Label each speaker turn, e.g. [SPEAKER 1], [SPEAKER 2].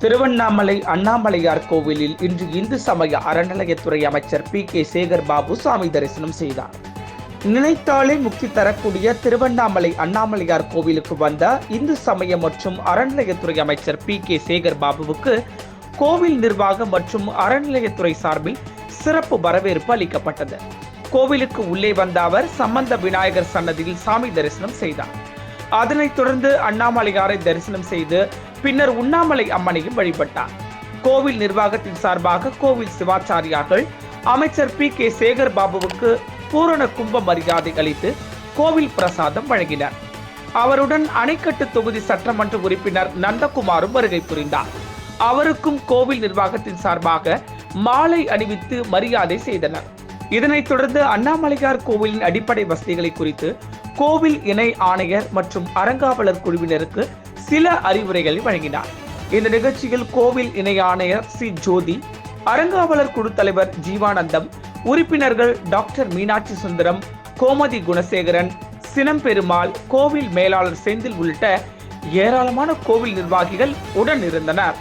[SPEAKER 1] திருவண்ணாமலை அண்ணாமலையார் கோவிலில் இன்று இந்து சமய அறநிலையத்துறை அமைச்சர் பி.கே. சேகர் பாபு சாமி தரிசனம் செய்தார். நினைத்தாலே முக்தி தரக்கூடிய திருவண்ணாமலை அண்ணாமலையார் கோவிலுக்கு வந்த இந்து சமய மற்றும் அறநிலையத்துறை அமைச்சர் பி.கே. சேகர் பாபுவுக்கு கோவில் நிர்வாகம் மற்றும் அறநிலையத்துறை சார்பில் சிறப்பு வரவேற்பு அளிக்கப்பட்டது. கோவிலுக்கு உள்ளே வந்த அவர் சம்பந்த விநாயகர் சன்னதியில் சாமி தரிசனம் செய்தார். அதனைத் தொடர்ந்து அண்ணாமலையாரை தரிசனம் செய்து பின்னர் உண்ணாமலை அம்மனையும் வழிபட்டார். கோவில் நிர்வாகத்தின் சார்பாக கோவில் சிவாச்சாரியார்கள் அமைச்சர் பி.கே. சேகர் பாபுவுக்கு பூரண கும்ப மரியாதை அளித்து கோவில் பிரசாதம் வழங்கினர். அவருடன் அணைக்கட்டு தொகுதி சட்டமன்ற உறுப்பினர் நந்தகுமாரும் வருகை புரிந்தார். அவருக்கும் கோவில் நிர்வாகத்தின் சார்பாக மாலை அணிவித்து மரியாதை செய்தனர். இதனைத் தொடர்ந்து அண்ணாமலையார் கோவிலின் அடிப்படை வசதிகளை குறித்து கோவில் இணை ஆணையர் மற்றும் அறங்காவலர் குழுவினருக்கு சில அறிவுரைகளை வழங்கினார். இந்த நிகழ்ச்சியில் கோவில் இணை ஆணையர் சி. ஜோதி, அறங்காவலர் குழு தலைவர் ஜீவானந்தம், உறுப்பினர்கள் டாக்டர் மீனாட்சி சுந்தரம், கோமதி குணசேகரன், சினம் பெருமாள், கோவில் மேலாளர் செந்தில் உள்ளிட்ட ஏராளமான கோவில் நிர்வாகிகள் உடன் இருந்தனர்.